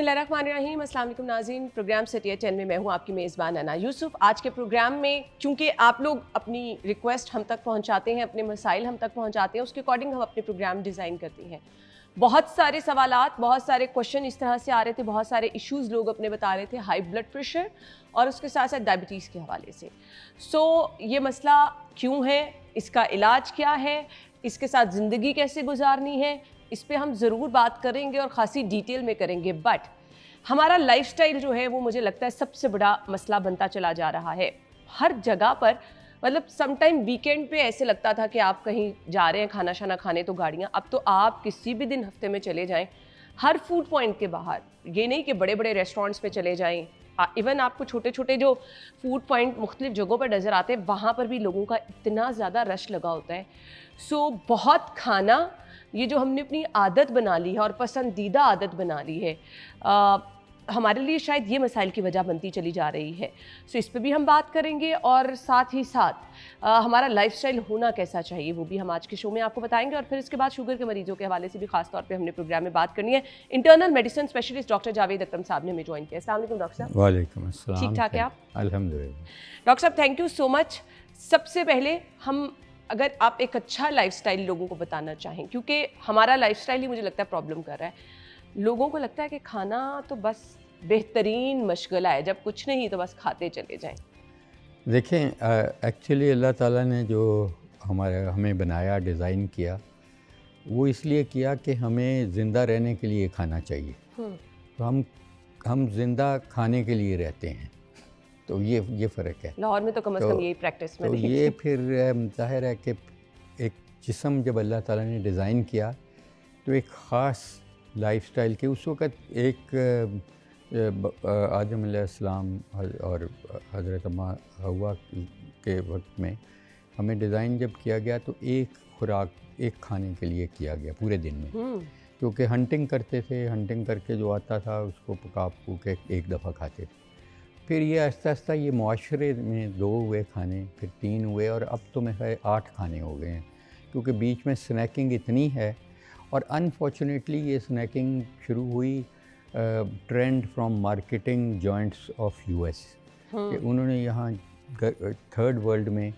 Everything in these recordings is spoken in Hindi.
बिस्मिल्लाहिर्रहमानिर्रहीम। अस्सलाम वालेकुम नाज़रीन, प्रोग्राम सेटिया 10 में मैं हूँ आपकी मेज़बान अना यूसुफ। आज के प्रोग्राम में चूँकि आप लोग अपनी रिक्वेस्ट हम तक पहुँचाते हैं, अपने मसाइल हम तक पहुँचाते हैं, उसके अकॉर्डिंग हम अपने प्रोग्राम डिज़ाइन करते हैं। बहुत सारे सवालात, बहुत सारे क्वेश्चन इस तरह से आ रहे थे, बहुत सारे इश्यूज़ लोग अपने बता रहे थे, हाई ब्लड प्रेशर और उसके साथ साथ डायबिटीज़ के हवाले से। ये मसला क्यों है, इसका इलाज क्या है, इसके साथ ज़िंदगी कैसे गुजारनी है, इस पे हम ज़रूर बात करेंगे और ख़ासी डिटेल में करेंगे। बट हमारा लाइफस्टाइल जो है वो मुझे लगता है सबसे बड़ा मसला बनता चला जा रहा है। हर जगह पर मतलब समटाइम वीकेंड पे ऐसे लगता था कि आप कहीं जा रहे हैं खाना शाना खाने तो गाड़ियाँ, अब तो आप किसी भी दिन हफ्ते में चले जाएं, हर फूड पॉइंट के बाहर, ये नहीं कि बड़े बड़े रेस्टोरेंट्स पे चले जाएं, इवन आपको छोटे छोटे जो फूड पॉइंट मुख्तलिफ जगहों पर नज़र आते हैं वहाँ पर भी लोगों का इतना ज़्यादा रश लगा होता है। बहुत खाना, ये जो हमने अपनी आदत बना ली है और पसंदीदा आदत बना ली है, हमारे लिए शायद ये मसाइल की वजह बनती चली जा रही है। इस पे भी हम बात करेंगे और साथ ही साथ हमारा लाइफस्टाइल होना कैसा चाहिए वो भी हम आज के शो में आपको बताएंगे। और फिर इसके बाद शुगर के मरीजों के हवाले से भी खास तौर पे हमने प्रोग्राम में बात करनी है। Internal medicine specialist doctor Javed Akram साहब ने हमें ज्वाइन किया। अस्सलाम वालेकुम डॉक्टर साहब। वालेकुम अस्सलाम। ठीक ठाक है आप? अल्हम्दुलिल्लाह। डॉक्टर साहब थैंक यू सो मच। सबसे पहले हम अगर आप एक अच्छा लाइफस्टाइल लोगों को बताना चाहें, क्योंकि हमारा लाइफस्टाइल ही मुझे लगता है प्रॉब्लम कर रहा है। लोगों को लगता है कि खाना तो बस बेहतरीन मशगला है, जब कुछ नहीं तो बस खाते चले जाएं। देखें, एक्चुअली अल्लाह ताला ने जो हमें बनाया, डिज़ाइन किया, वो इसलिए किया कि हमें ज़िंदा रहने के लिए खाना चाहिए। तो हम ज़िंदा खाने के लिए रहते हैं, तो ये फ़र्क है। लाहौर में तो कम से कम यही प्रैक्टिस में तो ये फिर ज़ाहिर है कि एक जिस्म जब अल्लाह ताला ने डिज़ाइन किया तो एक ख़ास लाइफस्टाइल के उस वक़्त एक आदम अलैहिस्सलाम और हज़रत हव्वा के वक्त में हमें डिज़ाइन जब किया गया तो एक खुराक, एक खाने के लिए किया गया पूरे दिन में, क्योंकि हंटिंग करते थे, हंटिंग करके जो आता था उसको पका पकू के एक दफ़ा खाते थे। फिर ये आहिस्ता आहिस्ता ये मुआशरे में 2 हुए खाने, फिर 3 हुए और अब तो मेरे ख्याल 8 खाने हो गए हैं, क्योंकि बीच में स्नैकिंग इतनी है। और अनफॉर्चुनेटली ये स्नैकिंग शुरू हुई trend from marketing joints of US कि उन्होंने यहाँ थर्ड वर्ल्ड में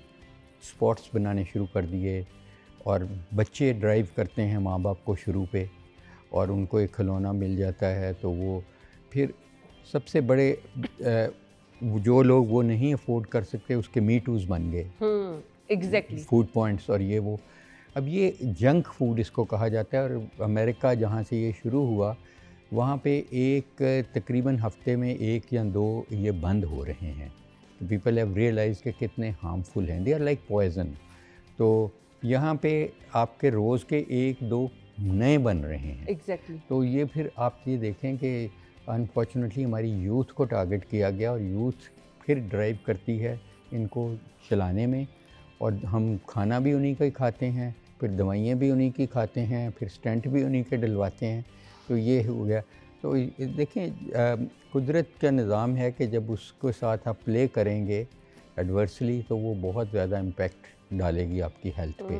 स्पॉट्स बनाने शुरू कर दिए और बच्चे ड्राइव करते हैं माँ बाप को शुरू पे, और उनको एक खिलौना मिल जाता है तो वो फिर सबसे बड़े जो लोग वो नहीं अफोर्ड कर सकते उसके मीटूज़ बन गए। एग्जैक्टली फूड पॉइंट्स और ये वो, अब ये जंक फूड इसको कहा जाता है। और अमेरिका जहाँ से ये शुरू हुआ वहाँ पे एक तकरीबन हफ्ते में 1 या 2 ये बंद हो रहे हैं। पीपल हैव रियलाइज कि कितने हार्मफुल हैं, दे आर लाइक पॉइजन। तो यहाँ पे आपके रोज़ के 1-2 नए बन रहे हैं। एग्जैक्टली तो ये फिर आप ये देखें कि अनफॉर्चुनेटली हमारी यूथ को टारगेट किया गया और यूथ फिर ड्राइव करती है इनको चलाने में, और हम खाना भी उन्हीं का ही खाते हैं, फिर दवाइयाँ भी उन्हीं की खाते हैं, फिर स्टेंट भी उन्हीं के डलवाते हैं। तो ये हो गया। तो देखें, कुदरत का निज़ाम है कि जब उसके साथ आप प्ले करेंगे एडवर्सली तो वो बहुत ज़्यादा इम्पेक्ट डालेगी आपकी हेल्थ पे।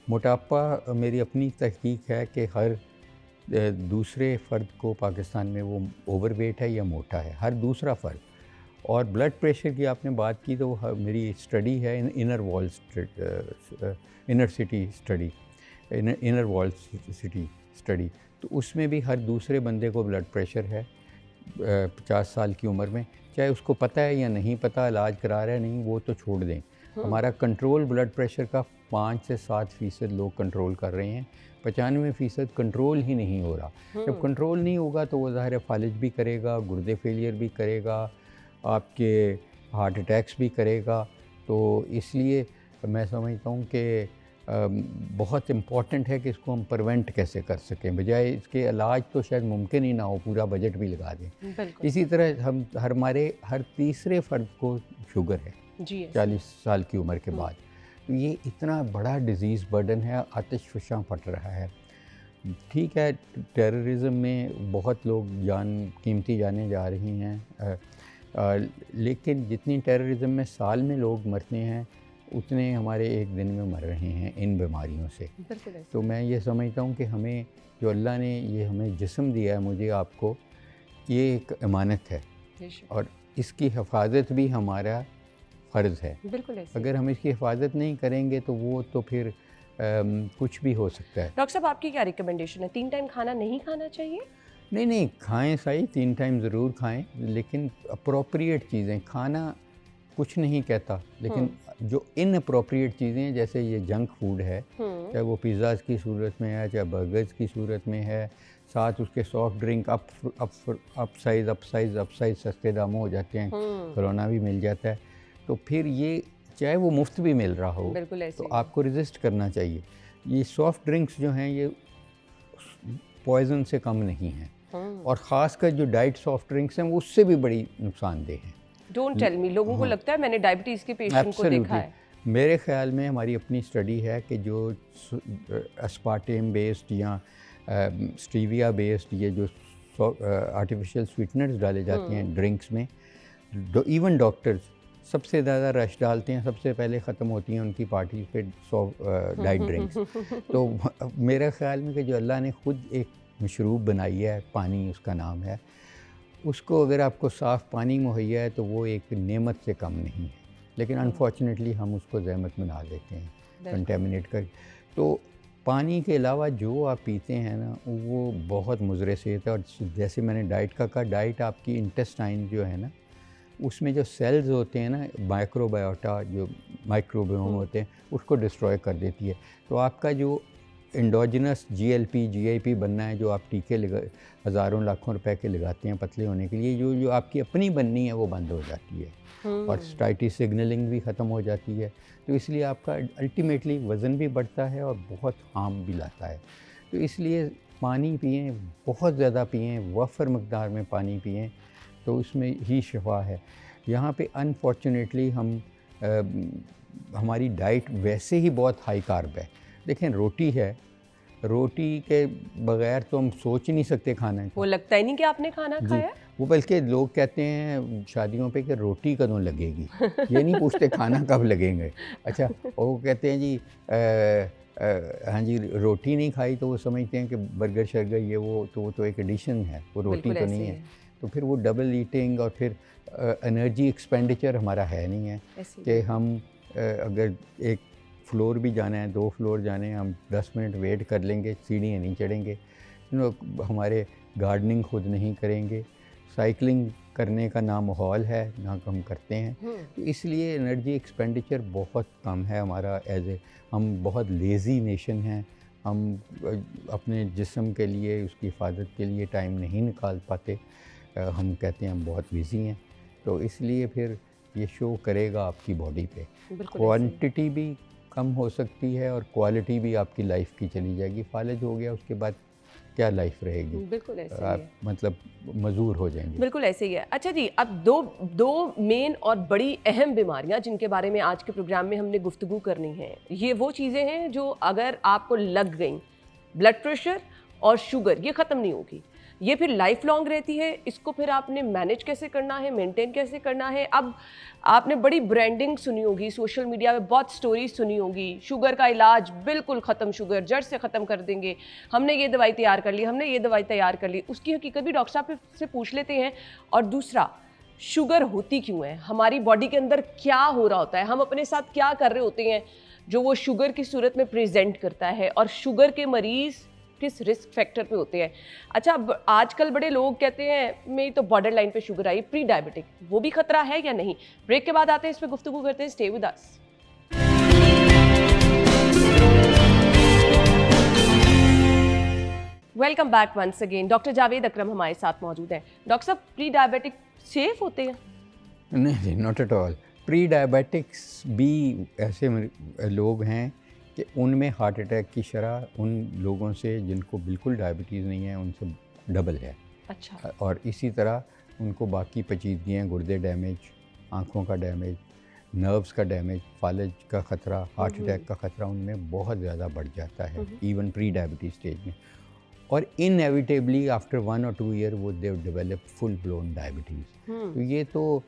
मोटापा, मेरी अपनी तहकीक है कि हर दूसरे फ़र्द को पाकिस्तान में वो ओवरवेट है या मोटा है, हर दूसरा फ़र्द। और ब्लड प्रेशर की आपने बात की तो मेरी स्टडी है इनर वॉल सिटी स्टडी, तो उसमें भी हर दूसरे बंदे को ब्लड प्रेशर है 50 साल की उम्र में, चाहे उसको पता है या नहीं पता, इलाज करा रहा है नहीं, वो तो छोड़ दें। हमारा कंट्रोल ब्लड प्रेशर का 5 से 7% लोग कंट्रोल कर रहे हैं, 95% कंट्रोल ही नहीं हो रहा। जब कंट्रोल नहीं होगा तो वो ज़ाहिर फालिज भी करेगा, गुर्दे फेलियर भी करेगा, आपके हार्ट अटैक्स भी करेगा। तो इसलिए मैं समझता हूँ कि बहुत इम्पॉर्टेंट है कि इसको हम प्रिवेंट कैसे कर सकें, बजाय इसके इलाज तो शायद मुमकिन ही ना हो, पूरा बजट भी लगा दें। इसी तरह हमारे हर तीसरे फ़र्द को शुगर है 40 साल की उम्र के बाद। तो ये इतना बड़ा डिज़ीज़ बर्डन है, आतिश फ़शां फट रहा है। ठीक है, टेररिज़म में बहुत लोग कीमती जानें जा रही हैं, लेकिन जितनी टेररिज़म में साल में लोग मरते हैं उतने हमारे एक दिन में मर रहे हैं इन बीमारियों से। तो मैं ये समझता हूँ कि हमें जो अल्लाह ने ये हमें जिस्म दिया है, मुझे आपको, ये एक अमानत है और इसकी हिफाजत भी हमारा फ़र्ज़ है। बिल्कुल ऐसे। अगर हम इसकी हिफाजत नहीं करेंगे तो वो तो फिर कुछ भी हो सकता है। डॉक्टर साहब आपकी क्या रिकमेंडेशन है, 3 टाइम खाना नहीं खाना चाहिए? नहीं नहीं, खाएं सही, 3 टाइम ज़रूर खाएं, लेकिन अप्रोप्रिएट चीज़ें खाना कुछ नहीं कहता, लेकिन जो इनअप्रोप्रिएट चीज़ें जैसे ये जंक फूड है, चाहे वो पिज़्ज़ाज़ की सूरत में है, चाहे बर्गर्स की सूरत में है, साथ उसके सॉफ्ट ड्रिंक अप साइज़ सस्ते दामों हो जाते हैं, कोरोना भी मिल जाता है, तो फिर ये चाहे वो मुफ्त भी मिल रहा हो तो आपको रेजिस्ट करना चाहिए। ये सॉफ्ट ड्रिंक्स जो हैं ये पॉइज़न से कम नहीं हैं, और ख़ासकर जो डाइट सॉफ्ट ड्रिंक्स हैं वो उससे भी बड़ी नुकसानदेह हैं। डोंट टेल मी, लोगों को लगता है, मैंने डायबिटीज़ के पेशेंट को देखा है। मेरे ख्याल में हमारी अपनी स्टडी है कि जो अस्पार्टेम बेस्ड या स्टीविया बेस्ड ये जो आर्टिफिशियल स्वीटनर्स डाले जाते हैं ड्रिंक्स में, इवन डॉक्टर्स सबसे ज़्यादा रश डालते हैं, सबसे पहले ख़त्म होती हैं उनकी पार्टी पे डाइट ड्रिंक्स। तो मेरे ख्याल में कि जो अल्लाह ने ख़ुद एक मशरूब बनाई है, पानी उसका नाम है, उसको अगर आपको साफ़ पानी मुहैया है तो वो एक नेमत से कम नहीं है, लेकिन अनफॉर्चुनेटली हम उसको ज़हमत में डाल देते हैं कंटेमिनेट कर। तो पानी के अलावा जो आप पीते हैं ना वो बहुत मुज़र सेहत है। और जैसे मैंने डाइट का कहा, डाइट आपकी इंटेस्टाइन जो है ना उसमें जो सेल्स होते हैं ना, माइक्रोबायोटा जो माइक्रोबियोम होते हैं, उसको डिस्ट्रॉय कर देती है। तो आपका जो एंडोजिनस GLP GIP बनना है, जो आप टीके हज़ारों लाखों रुपए के लगाते हैं पतले होने के लिए, जो आपकी अपनी बननी है वो बंद हो जाती है और स्टाइटी सिग्नलिंग भी ख़त्म हो जाती है। तो इसलिए आपका अल्टीमेटली वज़न भी बढ़ता है और बहुत हार्म भी लाता है। तो इसलिए पानी पिएं, बहुत ज़्यादा पिएं, वफ़र मकदार में पानी पिएं, तो उसमें ही शिफा है। यहाँ पे अनफॉर्चुनेटली हमारी डाइट वैसे ही बहुत हाई कार्ब है। देखें, रोटी है, रोटी के बगैर तो हम सोच ही नहीं सकते खाना। वो लगता ही नहीं कि आपने खाना खाया। वो बल्कि लोग कहते हैं शादियों पे कि रोटी कਦੋਂ लगेगी, ये नहीं पूछते खाना कब लगेंगे। अच्छा, वो कहते हैं जी हाँ जी रोटी नहीं खाई तो वो समझते हैं कि बर्गर शर्गर ये वो तो एक एडिशन है, वो रोटी तो नहीं है। तो फिर वो डबल ईटिंग और फिर एनर्जी एक्सपेंडिचर हमारा है नहीं है कि हम अगर एक फ्लोर भी जाना है, 2 फ्लोर जाने हैं, हम 10 मिनट वेट कर लेंगे, सीढ़ियाँ नहीं चढ़ेंगे, हमारे गार्डनिंग खुद नहीं करेंगे, साइकिलिंग करने का ना माहौल है ना हम करते हैं। तो इसलिए एनर्जी एक्सपेंडिचर बहुत कम है हमारा। हम बहुत लेज़ी नेशन हैं, हम अपने जिस्म के लिए, उसकी हिफाजत के लिए टाइम नहीं निकाल पाते। हम कहते हैं हम बहुत बिज़ी हैं, तो इसलिए फिर ये शो करेगा आपकी बॉडी पे। क्वांटिटी भी कम हो सकती है और क्वालिटी भी आपकी लाइफ की चली जाएगी। फालिज हो गया उसके बाद क्या लाइफ रहेगी। बिल्कुल ऐसे ही है। मतलब मजदूर हो जाएंगे। बिल्कुल ऐसे ही है। अच्छा जी, अब दो मेन और बड़ी अहम बीमारियां जिनके बारे में आज के प्रोग्राम में हमने गुफ्तगू करनी है, ये वो चीज़ें हैं जो अगर आपको लग गई, ब्लड प्रेशर और शुगर, ये ख़त्म नहीं होगी, ये फिर लाइफ लॉन्ग रहती है। इसको फिर आपने मैनेज कैसे करना है, मेंटेन कैसे करना है। अब आपने बड़ी ब्रांडिंग सुनी होगी, सोशल मीडिया में बहुत स्टोरीज सुनी होगी, शुगर का इलाज बिल्कुल ख़त्म, शुगर जड़ से ख़त्म कर देंगे, हमने ये दवाई तैयार कर ली, हमने ये दवाई तैयार कर ली। उसकी हकीकत भी डॉक्टर साहब से पूछ लेते हैं। और दूसरा, शुगर होती क्यों है, हमारी बॉडी के अंदर क्या हो रहा होता है, हम अपने साथ क्या कर रहे होते हैं जो वो शुगर की सूरत में प्रेजेंट करता है, और शुगर के मरीज़ किस रिस्क फैक्टर पे होते हैं। अच्छा, आजकल बड़े लोग कहते हैं मेरी तो बॉर्डर लाइन पे शुगर आई, प्री डायबिटिक, वो भी खतरा है या नहीं? ब्रेक के बाद आते हैं, इस पे गुफ्तगू करते हैं। Stay with us. Welcome back once again. Doctor Javed Akram हमारे साथ मौजूद हैं। डॉक्टर साहब, प्री डायबिटिक सेफ होते हैं? नहीं, not at all. Pre diabetics भी ऐसे लोग हैं कि उनमें हार्ट अटैक की शरह उन लोगों से जिनको बिल्कुल डायबिटीज़ नहीं है उनसे डबल है। अच्छा। और इसी तरह उनको बाकी पेचीदगियाँ, गुर्दे डैमेज, आँखों का डैमेज, नर्व्स का डैमेज, फालिज का ख़तरा, हार्ट अटैक का ख़तरा उनमें बहुत ज़्यादा बढ़ जाता है इवन प्री डायबिटीज़ स्टेज में। और इनएविटेबली आफ्टर 1 or 2 ईयर वो देव डेवलप फुल ब्लोन डायबिटीज़। तो ये तो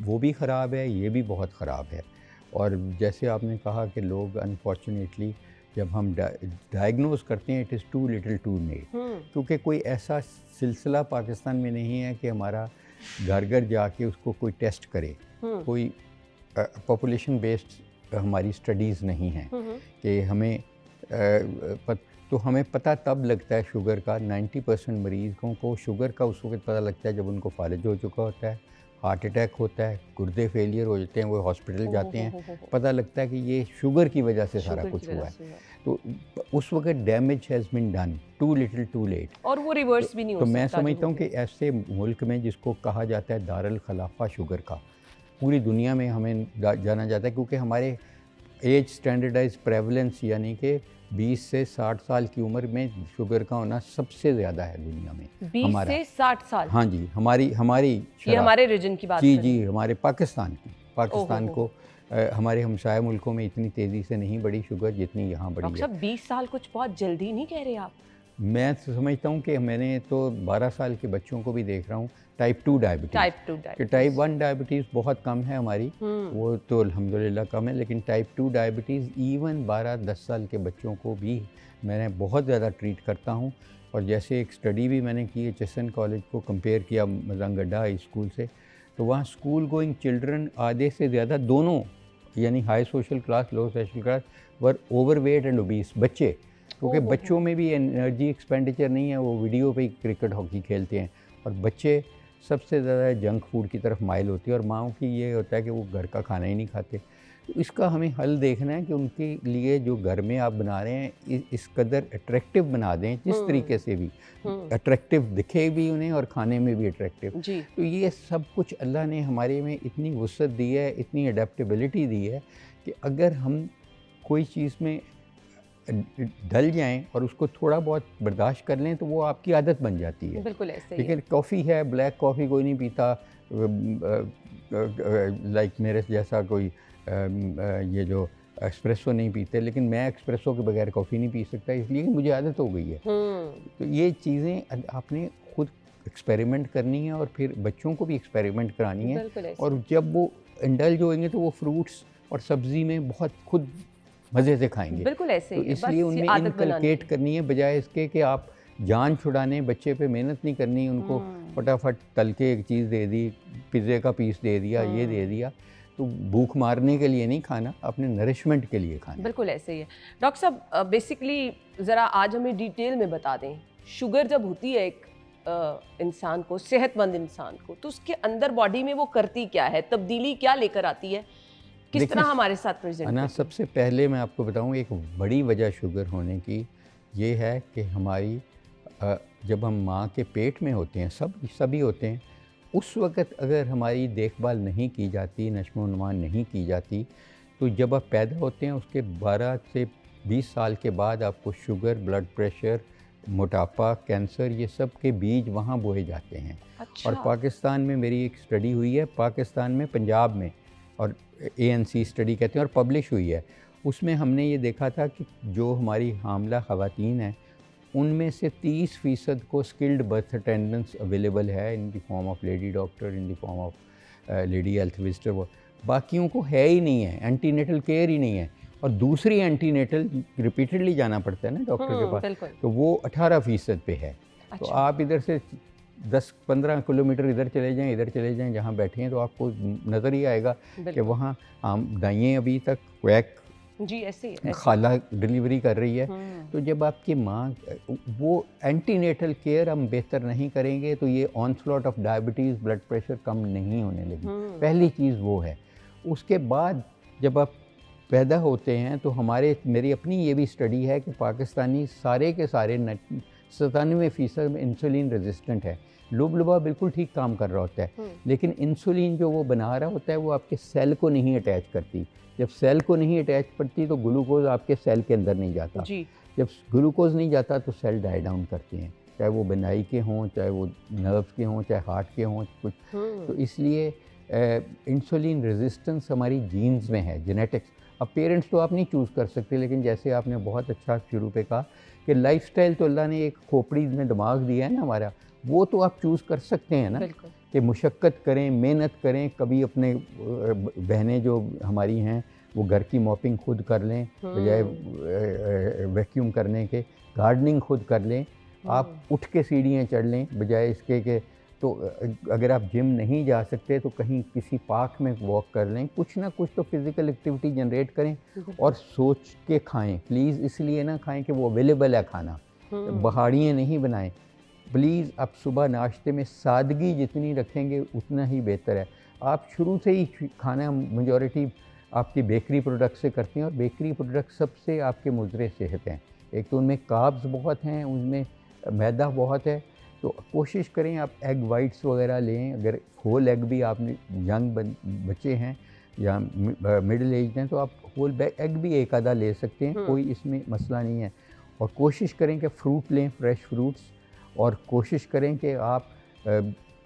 वो भी ख़राब है, ये भी बहुत ख़राब है। और जैसे आपने कहा कि लोग अनफॉर्चुनेटली जब हम डायग्नोज करते हैं, it is too little too late, क्योंकि कोई ऐसा सिलसिला पाकिस्तान में नहीं है कि हमारा घर घर जाके उसको कोई टेस्ट करे। कोई पॉपुलेशन बेस्ड हमारी स्टडीज़ नहीं हैं कि हमें तो हमें पता तब लगता है शुगर का। 90% मरीज़ों को शुगर का उस वक्त पता लगता है जब उनको फालिज हो चुका होता है, हार्ट अटैक होता है, गुर्दे फेलियर हो जाते हैं, वो हॉस्पिटल जाते हैं, पता लगता है कि ये शुगर की वजह से सारा कुछ हुआ है। तो उस वक्त damage has been done, too little too late, और वो रिवर्स भी नहीं हो सकता। तो मैं समझता हूँ कि ऐसे मुल्क में जिसको कहा जाता है दारुल खिलाफा शुगर का, पूरी दुनिया में हमें जाना जाता है, क्योंकि हमारे एज स्टैंडर्डाइज प्रेवलेंस यानी कि 20 से 60 साल की उम्र में शुगर का होना सबसे ज़्यादा है दुनिया में। 20 से 60 साल? हाँ जी, हमारी ये हमारे रीजन की बात जी, हमारे पाकिस्तान को हमारे हमसाया मुल्कों में इतनी तेज़ी से नहीं बढ़ी शुगर जितनी यहाँ बढ़ी है। डॉक्टर साहब 20 साल कुछ बहुत जल्दी नहीं कह रहे आप? मैं समझता हूँ कि मैंने तो 12 साल के बच्चों को भी देख रहा हूँ टाइप 2 डायबिटीज़। टाइप 1 डायबिटीज़ बहुत कम है हमारी, वो तो अल्हम्दुलिल्लाह कम है, लेकिन टाइप 2 डायबिटीज़ इवन 12-10 साल के बच्चों को भी मैंने बहुत ज़्यादा ट्रीट करता हूँ। और जैसे एक स्टडी भी मैंने की है, चेसन कॉलेज को कंपेयर किया मजंगड्डा हाई स्कूल से, तो वहाँ स्कूल गोइंग चिल्ड्रन आधे से ज़्यादा दोनों, यानी high social class, low social class, were overweight and obese बच्चे, क्योंकि बच्चों में भी एनर्जी एक्सपेंडिचर नहीं है, वो वीडियो पे क्रिकेट हॉकी खेलते हैं, और बच्चे सबसे ज़्यादा जंक फूड की तरफ माइल होती है, और माँओं की ये होता है कि वो घर का खाना ही नहीं खाते। तो इसका हमें हल देखना है कि उनके लिए जो घर में आप बना रहे हैं इस कदर अट्रैक्टिव बना दें, जिस तरीके से भी अट्रैक्टिव दिखे भी उन्हें और खाने में भी अट्रैक्टिव। तो ये सब कुछ अल्लाह ने हमारे में इतनी वुसअत दी है, इतनी अडेप्टेबिलिटी दी है कि अगर हम कोई चीज़ में ढल जाएं और उसको थोड़ा बहुत बर्दाश्त कर लें तो वो आपकी आदत बन जाती है। बिल्कुल ऐसे ही। लेकिन कॉफ़ी है, ब्लैक कॉफ़ी कोई नहीं पीता, लाइक मेरे जैसा कोई ये जो एक्सप्रेसो नहीं पीते, लेकिन मैं एक्सप्रेसो के बगैर कॉफ़ी नहीं पी सकता, इसलिए मुझे आदत हो गई है। तो ये चीज़ें आपने खुद एक्सपेरिमेंट करनी है और फिर बच्चों को भी एक्सपेरिमेंट करानी है, और जब वो इंडल्ज होंगे तो वो फ्रूट्स और सब्ज़ी में बहुत खुद मज़े से खाएंगे। बिल्कुल ऐसे ही। तो इसलिए उनमें इनकलकेट करनी है, बजाय इसके कि आप जान छुड़ाने, बच्चे पे मेहनत नहीं करनी, उनको फटाफट तल के एक चीज़ दे दी, पिज़्ज़े का पीस दे दिया, ये दे दिया, तो भूख मारने के लिए नहीं खाना, अपने नरिशमेंट के लिए खाना। बिल्कुल ऐसे ही है। डॉक्टर साहब बेसिकली ज़रा आज हमें डिटेल में बता दें, शुगर जब होती है एक इंसान को, सेहतमंद इंसान को, तो उसके अंदर बॉडी में वो करती क्या है, तब्दीली क्या लेकर आती है, किस तरह हमारे साथ प्रेजेंट करती है? सबसे पहले मैं आपको बताऊं, एक बड़ी वजह शुगर होने की ये है कि हमारी जब हम माँ के पेट में होते हैं, सभी होते हैं, उस वक़्त अगर हमारी देखभाल नहीं की जाती, नश्ो नुमा नहीं की जाती, तो जब आप पैदा होते हैं उसके 12 से 20 साल के बाद आपको शुगर, ब्लड प्रेशर, मोटापा, कैंसर, ये सब के बीज वहाँ बोए जाते हैं। अच्छा। और पाकिस्तान में मेरी एक स्टडी हुई है, पाकिस्तान में पंजाब में, और ANC स्टडी कहते हैं, और पब्लिश हुई है। उसमें हमने ये देखा था कि जो हमारी हामला ख़वातीन हैं उनमें से 30% को स्किल्ड बर्थ अटेंडेंस अवेलेबल है in the form of lady doctor, in the form of lady health visitor. बाकियों को है ही नहीं है, एंटीनेटल केयर ही नहीं है, और दूसरी एंटीनेटल रिपीटेडली जाना पड़ता है ना डॉक्टर के पास, तो वो 18% पे है। अच्छा। तो आप इधर से 10-15 किलोमीटर इधर चले जाएं, जहाँ बैठे हैं, तो आपको नज़र ही आएगा कि वहाँ दाइयाँ अभी तक क्वैक जी ऐसे खाला डिलीवरी कर रही है। तो जब आपकी माँ, वो एंटीनेटल केयर हम बेहतर नहीं करेंगे तो ये onslaught of diabetes, blood pressure कम नहीं होने लगी। पहली चीज़ वो है। उसके बाद जब आप पैदा होते हैं तो मेरी अपनी ये भी स्टडी है कि पाकिस्तानी सारे के सारे 97% इंसुलिन रेजिस्टेंट है। लुबलुबा बिल्कुल ठीक काम कर रहा होता है, लेकिन इंसुलिन जो वो बना रहा होता है वो आपके सेल को नहीं अटैच करती। जब सेल को नहीं अटैच करती तो ग्लूकोज आपके सेल के अंदर नहीं जाता जी। जब ग्लूकोज नहीं जाता तो सेल डाई डाउन करते हैं, चाहे वो बनाई के हों, चाहे वो नर्व्स के हों, चाहे हार्ट के हों कुछ। तो इसलिए इंसुलिन रेजिस्टेंस हमारी जीन्स में है, जेनेटिक्स। अब पेरेंट्स तो आप नहीं चूज़ कर सकते, लेकिन जैसे आपने बहुत अच्छा शुरू पे कहा कि लाइफस्टाइल तो अल्लाह ने एक खोपड़ी में दिमाग दिया है ना हमारा, वो तो आप चूज़ कर सकते हैं ना, कि मुशक्क़त करें, मेहनत करें। कभी अपने बहनें जो हमारी हैं वो घर की मॉपिंग खुद कर लें बजाय वैक्यूम करने के, गार्डनिंग खुद कर लें, आप उठ के सीढ़ियाँ चढ़ लें बजाय इसके कि तो अगर आप जिम नहीं जा सकते तो कहीं किसी पार्क में वॉक कर लें, कुछ ना कुछ तो फिज़िकल एक्टिविटी जनरेट करें और सोच के खाएं। प्लीज़ इसलिए ना खाएं कि वो अवेलेबल है खाना, पहाड़ियाँ नहीं बनाएं। प्लीज़ आप सुबह नाश्ते में सादगी जितनी रखेंगे उतना ही बेहतर है। आप शुरू से ही खाना मेजॉरिटी आपकी बेकरी प्रोडक्ट से करते हैं और बेकरी प्रोडक्ट सबसे आपके मुज़र सेहत हैं। एक तो उनमें कार्ब्स बहुत हैं, उनमें मैदा बहुत है, तो कोशिश करें आप एग वाइट्स वगैरह लें। अगर होल एग भी आपने यंग बच्चे हैं या मिडिल एज हैं तो आप होल एग भी एक आधा ले सकते हैं, कोई इसमें मसला नहीं है। और कोशिश करें कि फ्रूट लें, फ्रेश फ्रूट्स, और कोशिश करें कि आप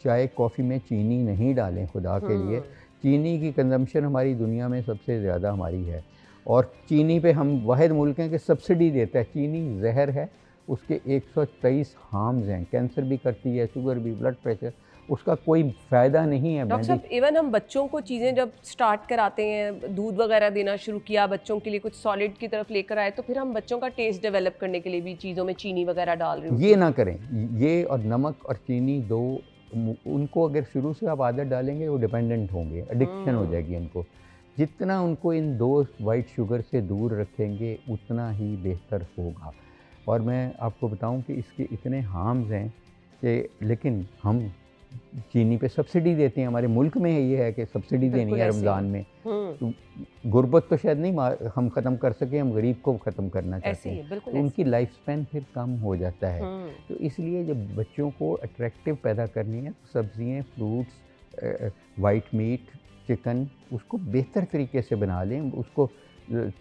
चाय कॉफ़ी में चीनी नहीं डालें खुदा के लिए। चीनी की कंजम्पशन हमारी दुनिया में सबसे ज़्यादा हमारी है और चीनी पे हम वाहिद मुल्क हैं कि सब्सिडी देता है। चीनी जहर है, उसके 123 हार्म्स हैं, कैंसर भी करती है, शुगर भी, ब्लड प्रेशर, उसका कोई फ़ायदा नहीं है। डॉक्टर साहब, इवन हम बच्चों को चीज़ें जब स्टार्ट कराते हैं, दूध वगैरह देना शुरू किया, बच्चों के लिए कुछ सॉलिड की तरफ लेकर आए, तो फिर हम बच्चों का टेस्ट डेवलप करने के लिए भी चीज़ों में चीनी वगैरह डाल रहे हैं। ये ना करें, ये और नमक और चीनी दो, उनको अगर शुरू से आप आदत डालेंगे वो डिपेंडेंट होंगे, एडिक्शन हो जाएगी उनको। जितना उनको इन दो वाइट शुगर से दूर रखेंगे उतना ही बेहतर होगा। और मैं आपको बताऊं कि इसके इतने हार्म्स हैं कि, लेकिन हम चीनी पे सब्सिडी देते हैं। हमारे मुल्क में ये है कि सब्सिडी देनी है रमज़ान में। तो गुर्बत तो शायद नहीं हम ख़त्म कर सके, हम गरीब को ख़त्म करना चाहते हैं, तो उनकी लाइफ स्पैन फिर कम हो जाता है। तो इसलिए जब बच्चों को अट्रैक्टिव पैदा करनी है तो सब्ज़ियाँ, फ्रूट्स, वाइट मीट, चिकन, उसको बेहतर तरीके से बना लें, उसको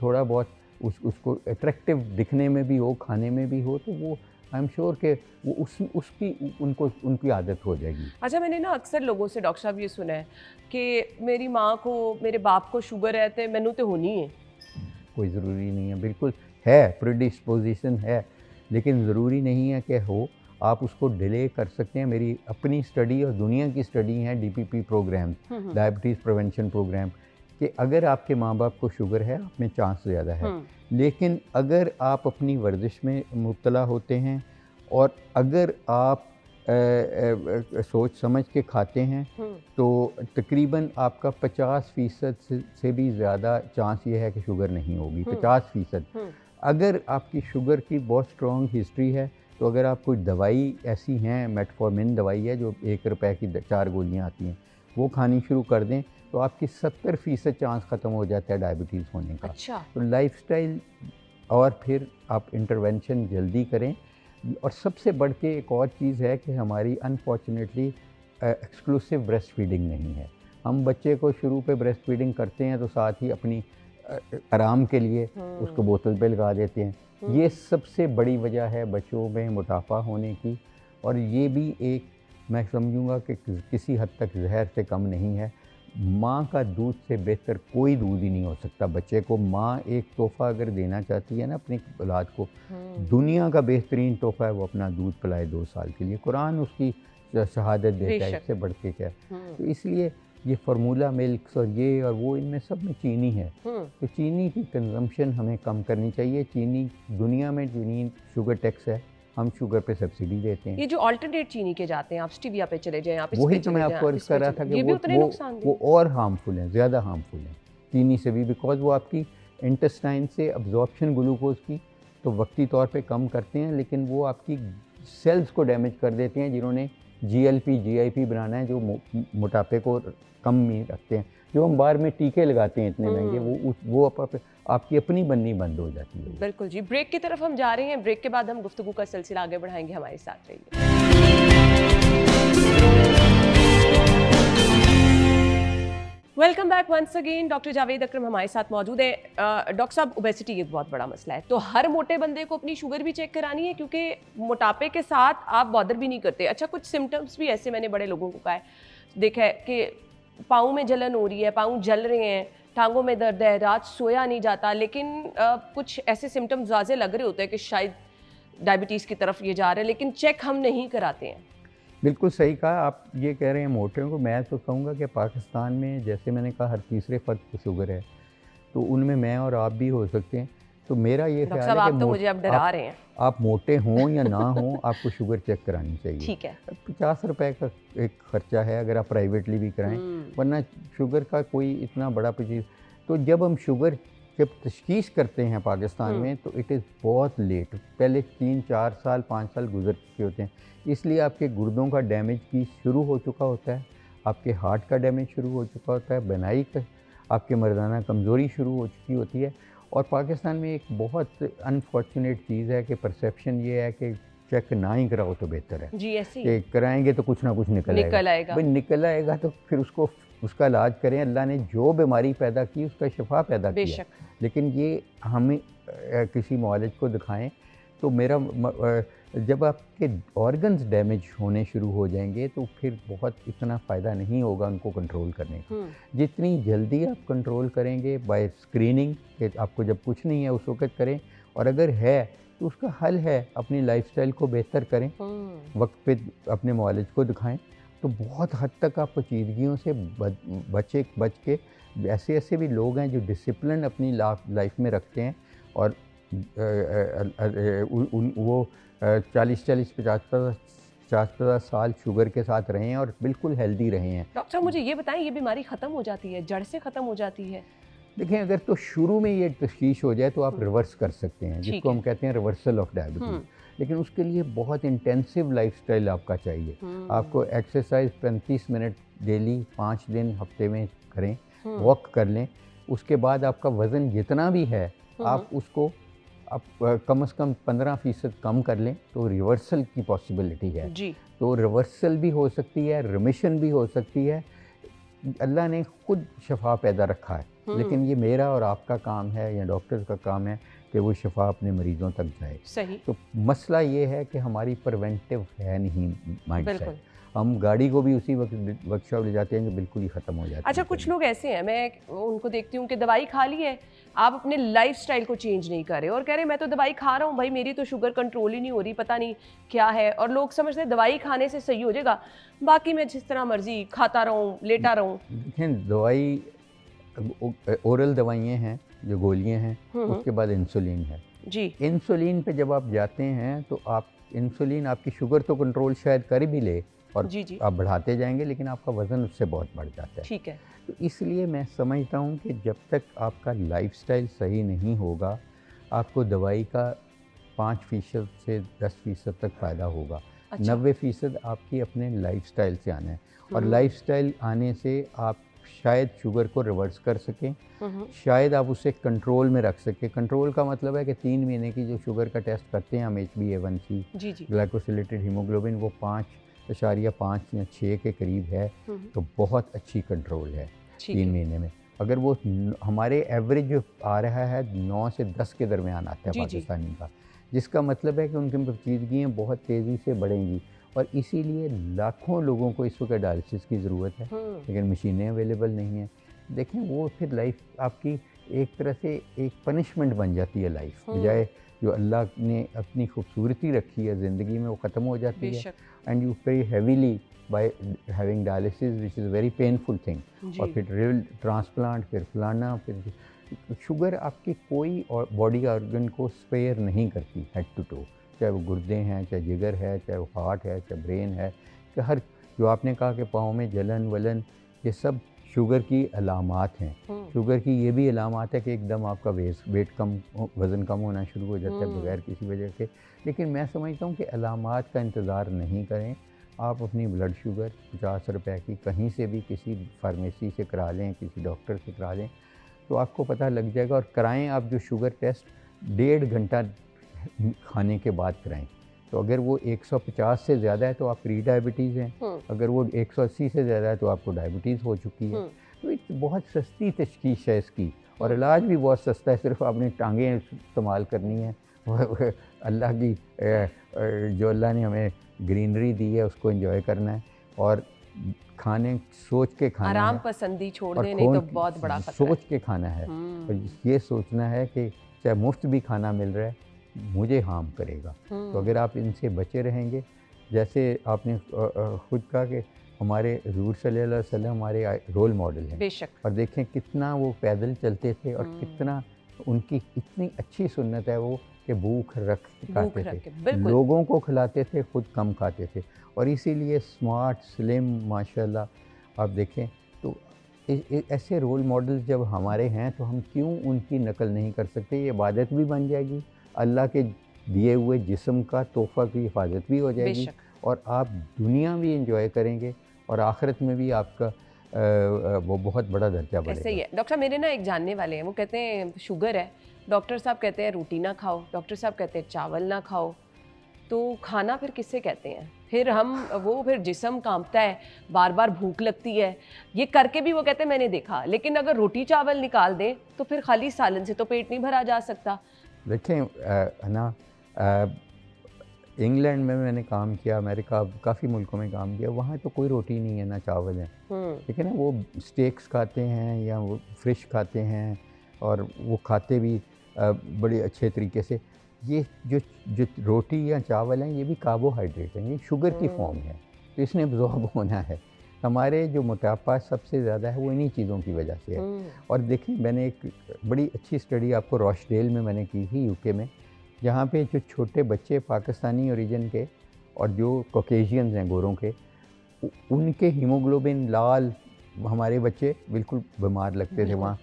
थोड़ा बहुत उसको अट्रैक्टिव दिखने में भी हो, खाने में भी हो, तो वो आई एम श्योर कि वो उनकी आदत हो जाएगी। अच्छा, मैंने ना अक्सर लोगों से डॉक्टर साहब ये सुना है कि मेरी माँ को, मेरे बाप को शुगर है तो मैनू तो होनी है। कोई ज़रूरी नहीं है, बिल्कुल है, प्रीडिस्पोजिशन है, लेकिन ज़रूरी नहीं है कि हो। आप उसको डिले कर सकते हैं। मेरी अपनी स्टडी और दुनिया की स्टडी है DPP program, diabetes prevention program, कि अगर आपके माँ बाप को शुगर है, आप में चांस ज़्यादा है। लेकिन अगर आप अपनी वर्जिश में मुब्तला होते हैं और अगर आप सोच समझ के खाते हैं तो तकरीबन आपका 50% से भी ज़्यादा चांस ये है कि शुगर नहीं होगी। 50%। अगर आपकी शुगर की बहुत स्ट्रॉन्ग हिस्ट्री है तो अगर आप कोई दवाई ऐसी हैं, मेटफॉर्मिन दवाई है जो 1 रुपए की 4 गोलियाँ आती हैं, वो खानी शुरू कर दें तो आपकी 70% चांस ख़त्म हो जाता है डायबिटीज़ होने का। अच्छा। तो लाइफस्टाइल और फिर आप इंटरवेंशन जल्दी करें। और सबसे बढ़ के एक और चीज़ है कि हमारी अनफॉर्चुनेटली एक्सक्लूसिव ब्रेस्ट फीडिंग नहीं है। हम बच्चे को शुरू पे ब्रेस्ट फीडिंग करते हैं तो साथ ही अपनी आराम के लिए उसको बोतल पे लगा देते हैं। ये सबसे बड़ी वजह है बच्चों में मोटापा होने की, और ये भी एक, मैं समझूंगा कि किसी हद तक जहर से कम नहीं है। माँ का दूध से बेहतर कोई दूध ही नहीं हो सकता बच्चे को। माँ एक तोहफ़ा अगर देना चाहती है ना अपनी औलाद को, दुनिया का बेहतरीन तोहफ़ा है वो अपना दूध पिलाए 2 साल के लिए। कुरान उसकी शहादत देता है, इससे बढ़ के क्या। तो इसलिए ये फार्मूला मिल्क्स और ये और वो, इनमें सब में चीनी है, तो चीनी की कंजम्पशन हमें कम करनी चाहिए। चीनी, दुनिया में चीनी शुगर टैक्स है, हम शुगर पे सब्सिडी देते हैं। ये जो अल्टरनेट चीनी के जाते हैं, आप स्टीविया पे चले जाएं, आप वही तो मैं आपको अर्ज कर रहा था कि वो और हार्मफुल हैं, ज़्यादा हार्मफुल हैं चीनी से भी, बिकॉज वो आपकी इंटेस्टाइन से अब्जॉर्प्शन ग्लूकोज की तो वक्ती तौर पे कम करते हैं, लेकिन वो आपकी सेल्स को डैमेज कर देते हैं। जिन्होंने GLP GIP बनाना है, जो मोटापे को कम में रखते हैं, जो हम बाहर में टीके लगाते हैं इतने महंगे, वो आपकी अपनी बननी बंद हो जाती है। बिल्कुल जी। ब्रेक की तरफ हम जा रहे हैं। ब्रेक के बाद हम गुफ्तगू का सिलसिला आगे बढ़ाएंगे, हमारे साथ रहिए। Welcome back once again. Doctor Javed Akram हमारे साथ मौजूद है। डॉक्टर साहब, ओबेसिटी एक बहुत बड़ा मसला है, तो हर मोटे बंदे को अपनी शुगर भी चेक करानी है, क्योंकि मोटापे के साथ आप बॉदर भी नहीं करते। अच्छा, कुछ सिम्टम्स भी ऐसे मैंने बड़े लोगों को कहा है, देखा है कि पाँव में जलन हो रही है, पाँव जल रहे हैं, टांगों में दर्द है, रात सोया नहीं जाता, लेकिन कुछ ऐसे सिम्टम्स वाज़े लग रहे होते हैं कि शायद डायबिटीज़ की तरफ ये जा रहे हैं, लेकिन चेक हम नहीं कराते हैं। बिल्कुल सही कहा। आप ये कह रहे हैं मोटे को, मैं तो कहूँगा कि पाकिस्तान में, जैसे मैंने कहा, हर तीसरे फर्द को शुगर है। तो उनमें मैं और आप भी हो सकते हैं। तो मेरा ये डॉक्टर ख्याल साहब है आप कि तो मुझे अब डरा रहे हैं। आप मोटे हों या ना हों, आपको शुगर चेक करानी चाहिए। ठीक है। 50 रुपए का एक खर्चा है अगर आप प्राइवेटली भी कराएं, वरना शुगर का कोई इतना बड़ा चीज़। तो जब हम शुगर जब तशखीस करते हैं पाकिस्तान में, तो इट इज़ बहुत लेट, पहले 3-4 साल 5 साल गुजर चुके होते हैं। इसलिए आपके गुर्दों का डैमेज भी शुरू हो चुका होता है, आपके हार्ट का डैमेज शुरू हो चुका होता है, बनाई का आपके मर्दाना कमज़ोरी शुरू हो चुकी होती है। और पाकिस्तान में एक बहुत अनफॉर्चुनेट चीज़ है कि परसेप्शन ये है कि चेक ना ही कराओ तो बेहतर है। जी ऐसे कि कराएंगे तो कुछ ना कुछ निकल आएगा। भाई निकल आएगा तो फिर उसका इलाज करें। अल्लाह ने जो बीमारी पैदा की उसका शिफा पैदा किया, लेकिन ये हमें किसी मुआलिज को दिखाएं। तो मेरा जब आपके ऑर्गन्स डैमेज होने शुरू हो जाएंगे तो फिर बहुत इतना फ़ायदा नहीं होगा उनको कंट्रोल करने का। जितनी जल्दी आप कंट्रोल करेंगे बाय स्क्रीनिंग, कि आपको जब कुछ नहीं है उस वक्त करें, और अगर है तो उसका हल है, अपनी लाइफस्टाइल को बेहतर करें, वक्त पे अपने मुआलिज को दिखाएं, तो बहुत हद तक आप पेचीदगियों से बच के। ऐसे भी लोग हैं जो डिसिप्लिन अपनी लाइफ में रखते हैं और वो 40-50 साल शुगर के साथ रहे हैं और बिल्कुल हेल्दी रहे हैं। डॉक्टर साहब मुझे ये बताएं, ये बीमारी ख़त्म हो जाती है, जड़ से ख़त्म हो जाती है? देखें, अगर तो शुरू में ये तशखीस हो जाए तो आप रिवर्स कर सकते हैं, जिसको हम कहते हैं रिवर्सल ऑफ डायबिटीज़। लेकिन उसके लिए बहुत इंटेंसिव लाइफस्टाइल आपका चाहिए। आपको एक्सरसाइज 35 मिनट डेली 5 दिन हफ्ते में करें, वॉक कर लें। उसके बाद आपका वज़न जितना भी है आप उसको कम से कम 15% कम कर लें, तो रिवर्सल की पॉसिबिलिटी है जी। तो रिवर्सल भी हो सकती है, रिमिशन भी हो सकती है। अल्लाह ने खुद शफा पैदा रखा है, लेकिन ये मेरा और आपका काम है या डॉक्टर्स का काम है कि वो शफा अपने मरीज़ों तक जाए। सही। तो मसला ये है कि हमारी प्रिवेंटिव है नहीं माइंडसेट। हम गाड़ी को भी उसी वक्त वर्कशॉप ले जाते हैं जो बिल्कुल ही ख़त्म हो जाती है। अच्छा, कुछ लोग ऐसे हैं, मैं उनको देखती हूँ कि दवाई खा ली है, आप अपने लाइफस्टाइल को चेंज नहीं कर रहे और कह रहे मैं तो दवाई खा रहा हूँ भाई, मेरी तो शुगर कंट्रोल ही नहीं हो रही, पता नहीं क्या है। और लोग समझते हैं दवाई खाने से सही हो जाएगा, बाकी मैं जिस तरह मर्जी खाता रहूँ, लेटा रहूँ। देखें, दवाई ओरल दवाइयाँ हैं जो गोलियाँ हैं, उसके बाद इंसुलिन है जी। इंसुलिन पे जब आप जाते हैं तो आप इंसुलिन आपकी शुगर तो कंट्रोल शायद कर भी ले और जी। आप बढ़ाते जाएंगे, लेकिन आपका वज़न उससे बहुत बढ़ जाता है। ठीक है। तो इसलिए मैं समझता हूँ कि जब तक आपका लाइफस्टाइल सही नहीं होगा, आपको दवाई का 5% से 10% तक फ़ायदा होगा। अच्छा। 90% आपकी अपने लाइफस्टाइल से आना है, और लाइफस्टाइल आने से आप शायद शुगर को रिवर्स कर सकें, शायद आप उसे कंट्रोल में रख सकें। कंट्रोल का मतलब है कि 3 महीने की जो शुगर का टेस्ट करते हैं हम, HbA1c, ग्लाइकोसिलेटेड हीमोग्लोबिन, वो 5.5 या 6 के करीब है, तो बहुत अच्छी कंट्रोल है 3 महीने में। अगर वो हमारे एवरेज जो आ रहा है 9 से 10 के दरमियान आता है पाकिस्तानी का, जिसका मतलब है कि उनकी पेचीदगियाँ बहुत तेज़ी से बढ़ेंगी। और इसीलिए लाखों लोगों को इस वक्त डायलिसिस की ज़रूरत है, लेकिन मशीनें अवेलेबल नहीं हैं। देखें, वो फिर लाइफ आपकी एक तरह से एक पनिशमेंट बन जाती है लाइफ, बजाय जो अल्लाह ने अपनी खूबसूरती रखी है ज़िंदगी में, वो ख़त्म हो जाती है। एंड यू पे heavily by having dialysis, which is very painful thing. और फिर रिल ट्रांसप्लांट, फिर फलाना, फिर शुगर आपकी कोई और बॉडी ऑर्गन को स्पेयर नहीं करती हेड टू टो, चाहे वो गुर्दे हैं, चाहे जिगर है, चाहे वो हार्ट है, चाहे ब्रेन है, कि हर जो आपने कहा कि पाँव में जलन वलन, ये सब शुगर की अलामात हैं। शुगर की ये भी अलामात है कि एकदम आपका वेट कम, वज़न कम होना शुरू हो जाता है बगैर किसी वजह से। लेकिन मैं समझता हूँ कि अलामात का इंतज़ार नहीं करें, आप अपनी ब्लड शुगर 50 रुपए की कहीं से भी किसी फार्मेसी से करा लें, किसी डॉक्टर से करा लें, तो आपको पता लग जाएगा। और कराएं आप जो शुगर टेस्ट 1.5 घंटा खाने के बाद कराएं। तो अगर वो 150 से ज़्यादा है तो आप प्री डायबिटीज़ हैं, अगर वो 180 से ज़्यादा है तो आपको डायबिटीज़ हो चुकी है। तो बहुत सस्ती तशखीस है इसकी, और इलाज भी बहुत सस्ता है, सिर्फ आपने टांगें इस्तेमाल करनी है। अल्लाह की जो अल्लाह ने हमें ग्रीनरी दी है उसको एंजॉय करना है, और खाने सोच के खाना आराम है, पसंदी छोड़ दें, नहीं तो बहुत बड़ा खतरा है। सोच के खाना है, और ये सोचना है कि चाहे मुफ्त भी खाना मिल रहा है मुझे हार्म करेगा। तो अगर आप इनसे बचे रहेंगे, जैसे आपने खुद कहा कि हमारे हुज़ूर सल्लल्लाहु अलैहि वसल्लम हमारे रोल मॉडल हैं। बेशक। और देखें कितना वो पैदल चलते थे और कितना उनकी इतनी अच्छी सुन्नत है वो कि भूख रख के भूख खाते रख के, थे, बिल्कुल। लोगों को खिलाते थे, खुद कम खाते थे। और इसीलिए स्मार्ट, स्लिम, माशाल्लाह आप देखें तो ऐसे रोल मॉडल जब हमारे हैं तो हम क्यों उनकी नकल नहीं कर सकते। ये इबादत भी बन जाएगी, अल्लाह के दिए हुए जिस्म का तोहफ़ा की हिफाजत भी हो जाएगी बेशक। और आप दुनिया भी इंजॉय करेंगे और आखिरत में भी आपका वो बहुत बड़ा दर्जा बढ़ेगा। ऐसे ही है। डॉक्टर साहब मेरे ना एक जानने वाले हैं, वो कहते हैं शुगर है, डॉक्टर साहब कहते हैं रोटी ना खाओ, डॉक्टर साहब कहते हैं चावल ना खाओ, तो खाना फिर किससे कहते हैं? फिर जिस्म कांपता है, बार बार भूख लगती है, ये करके भी वो कहते हैं मैंने देखा, लेकिन अगर रोटी चावल निकाल दें तो फिर खाली सालन से तो पेट नहीं भरा जा सकता। देखें इंग्लैंड में मैंने काम किया, अमेरिका, काफ़ी मुल्कों में काम किया, वहाँ तो कोई रोटी नहीं है ना चावल है, ठीक है ना। वो स्टेक्स खाते हैं या वो फिश खाते हैं और वो खाते भी बड़े अच्छे तरीके से। ये जो रोटी या चावल हैं ये भी कार्बोहाइड्रेट हैं, ये शुगर की फॉर्म है, तो इसने अब्जॉर्ब होना है। हमारे जो मोटापा सबसे ज़्यादा है वो इन्हीं चीज़ों की वजह से है। और देखिए मैंने एक बड़ी अच्छी स्टडी आपको रॉशडेल में मैंने की थी यूके में, जहाँ पे जो छोटे बच्चे पाकिस्तानी ओरिजिन के और जो कॉकेशियंस हैं गोरों के, उनके हीमोग्लोबिन लाल, हमारे बच्चे बिल्कुल बीमार लगते थे। वहाँ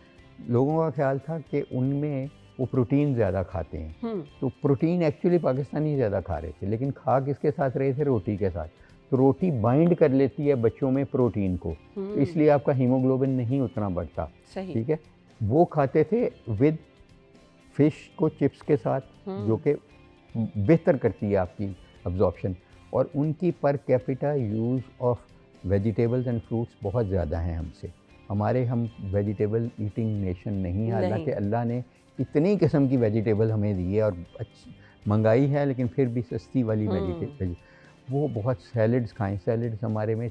लोगों का ख्याल था कि उनमें वो प्रोटीन ज़्यादा खाते हैं, तो प्रोटीन एक्चुअली पाकिस्तानी ज़्यादा खा रहे थे, लेकिन खा किसके साथ रहे थे? रोटी के साथ। तो रोटी बाइंड कर लेती है बच्चों में प्रोटीन को, तो इसलिए आपका हीमोग्लोबिन नहीं उतना बढ़ता। ठीक है, वो खाते थे विद फिश को चिप्स के साथ, जो कि बेहतर करती है आपकी अब्जॉर्प्शन। और उनकी per capita use of vegetables and fruits बहुत ज़्यादा हैं हमसे। हम वेजिटेबल ईटिंग नेशन नहीं है, हालांकि अल्लाह ने इतनी किस्म की वेजिटेबल हमें दी है और अच्छी महंगाई है, लेकिन फिर भी सस्ती वाली वेजिटेबल। वो बहुत सैलड्स खाएं, सैलड्स हमारे में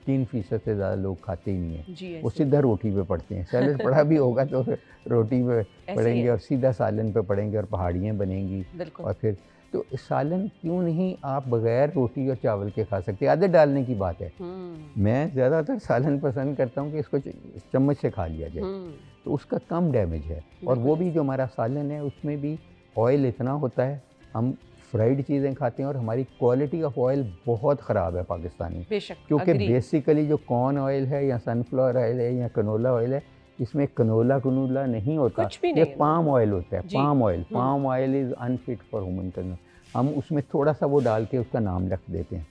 3% से ज़्यादा लोग खाते ही नहीं हैं, वो सीधा रोटी पे पड़ते हैं। सैलड पड़ा भी होगा तो रोटी पे पड़ेंगे और सीधा सालन पे पड़ेंगे और पहाड़ियाँ बनेंगी। और फिर तो सालन क्यों नहीं आप बग़ैर रोटी और चावल के खा सकते? आदत डालने की बात है। मैं ज़्यादातर सालन पसंद करता हूँ कि इसको चम्मच से खा लिया जाए, तो उसका कम डैमेज है। और वो भी जो हमारा सालन है उसमें भी ऑयल इतना होता है, हम फ्राइड चीज़ें खाते हैं और हमारी क्वालिटी ऑफ ऑयल बहुत ख़राब है पाकिस्तानी, क्योंकि बेसिकली जो कॉर्न ऑयल है या सनफ्लावर ऑयल है या कनोला ऑयल है, इसमें कनोला नहीं होता, ये पाम ऑयल होता है। Palm oil is unfit for human consumption. हम उसमें थोड़ा सा वो डाल के उसका नाम रख देते हैं।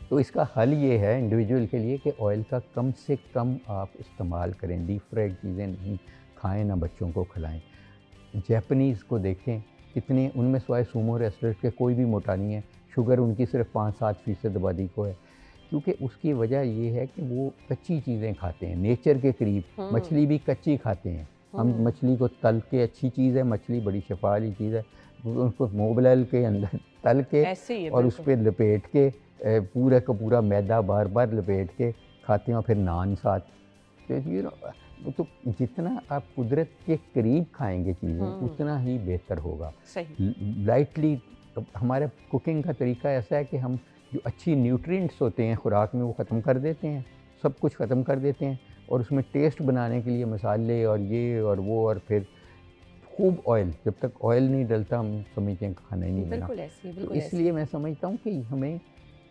तो इसका हल ये है इंडिविजुअल के लिए कि ऑयल का कम से कम आप इस्तेमाल करें, डीप फ्राइड चीज़ें नहीं खाएं, ना बच्चों को खिलाएं। जैपनीज़ को देखें, कितने उनमें सिवाय सूमो रेसलर के कोई भी मोटा नहीं है, शुगर उनकी सिर्फ 5-7% आबादी को है, क्योंकि उसकी वजह ये है कि वो कच्ची चीज़ें खाते हैं, नेचर के करीब। मछली भी कच्ची खाते हैं, हम मछली को तल के, अच्छी चीज़ है मछली, बड़ी शफा वाली चीज़ है, उसको मोबलल के अंदर तल के और उस पर लपेट के पूरा का पूरा मैदा बार बार लपेट के खाते हैं और फिर नान साथ। तो जितना आप कुदरत के करीब खाएंगे चीज़ें उतना ही बेहतर होगा। लाइटली हमारा कुकिंग का तरीका ऐसा है कि हम जो अच्छी न्यूट्रिएंट्स होते हैं खुराक में वो ख़त्म कर देते हैं, सब कुछ ख़त्म कर देते हैं, और उसमें टेस्ट बनाने के लिए मसाले और ये और वो, और फिर खूब ऑयल। जब तक ऑयल नहीं डलता हम समझते हैं खाना ही नहीं बना। तो इसलिए मैं समझता हूँ कि हमें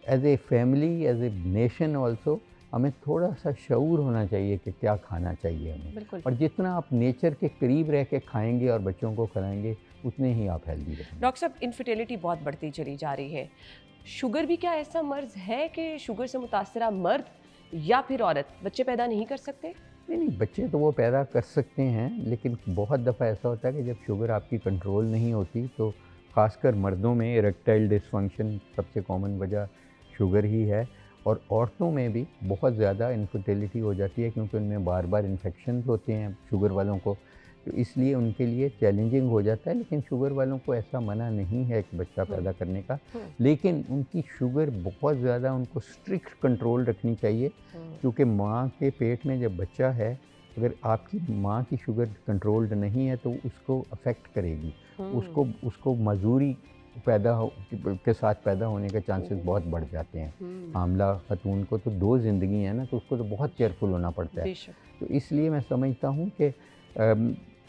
as a family, as a nation also, हमें थोड़ा सा शऊर होना चाहिए कि क्या खाना चाहिए हमें। और जितना आप नेचर के करीब रह के खाएंगे और बच्चों को खिलाएंगे उतने ही आप हेल्दी रहेंगे। डॉक्टर साहब, इनफर्टिलिटी बहुत बढ़ती चली जा रही है, शुगर भी क्या ऐसा मर्ज है कि शुगर से मुतासरा मर्द या फिर औरत बच्चे पैदा नहीं कर सकते? नहीं, बच्चे तो वो पैदा कर सकते हैं, लेकिन बहुत दफ़ा ऐसा होता है कि जब शुगर आपकी कंट्रोल नहीं होती, तो ख़ासकर मर्दों में इरेक्टाइल डिसफंक्शन सबसे कॉमन वजह शुगर ही है, और औरतों में भी बहुत ज़्यादा इनफर्टिलिटी हो जाती है, क्योंकि उनमें बार बार इन्फेक्शन होते हैं शुगर वालों को, तो इसलिए उनके लिए चैलेंजिंग हो जाता है। लेकिन शुगर वालों को ऐसा मना नहीं है एक बच्चा पैदा करने का, लेकिन उनकी शुगर बहुत ज़्यादा, उनको स्ट्रिक्ट कंट्रोल रखनी चाहिए, क्योंकि माँ के पेट में जब बच्चा है, अगर आपकी माँ की शुगर कंट्रोल्ड नहीं है तो उसको अफेक्ट करेगी, उसको मजबूरी के साथ पैदा होने के चांसेस बहुत बढ़ जाते हैं। हामला खातून को तो 2 ज़िंदगी है ना, तो उसको तो बहुत केयरफुल होना पड़ता है। तो इसलिए मैं समझता हूँ कि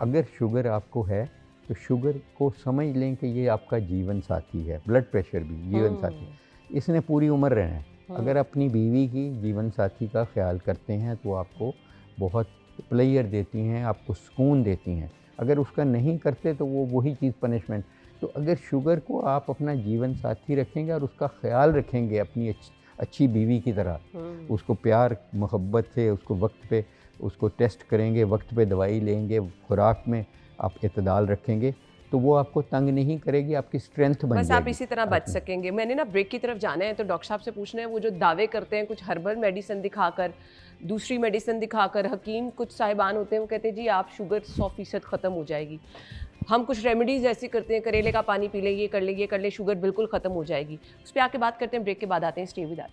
अगर शुगर आपको है तो शुगर को समझ लें कि ये आपका जीवन साथी है। ब्लड प्रेशर भी जीवन साथी, इसने पूरी उम्र रहना है। अगर अपनी बीवी की जीवन साथी का ख्याल करते हैं तो आपको बहुत प्लेयर देती हैं, आपको सुकून देती हैं। अगर उसका नहीं करते तो वो वही चीज़ पनिशमेंट। तो अगर शुगर को आप अपना जीवन साथी रखेंगे और उसका ख्याल रखेंगे अपनी अच्छी बीवी की तरह, उसको प्यार मोहब्बत से, उसको वक्त पे उसको टेस्ट करेंगे, वक्त पे दवाई लेंगे, खुराक में आप इतदाल रखेंगे, तो वो आपको तंग नहीं करेगी, आपकी स्ट्रेंथ बन जाएगी। बस आप इसी तरह बच सकेंगे। मैंने ना ब्रेक की तरफ जाना है, तो डॉक्टर साहब से पूछना है, वो जो दावे करते हैं कुछ हर्बल मेडिसिन दिखाकर, दूसरी मेडिसिन दिखाकर, हकीम कुछ साहिबान होते हैं वो कहते हैं जी आप शुगर 100% ख़त्म हो जाएगी। हम कुछ रेमेडीज़ ऐसी करते हैं, करेले का पानी पी लें, ये कर ले, शुगर बिल्कुल ख़त्म हो जाएगी। उस पर आके बात करते हैं, ब्रेक के बाद आते हैं। Stay with us.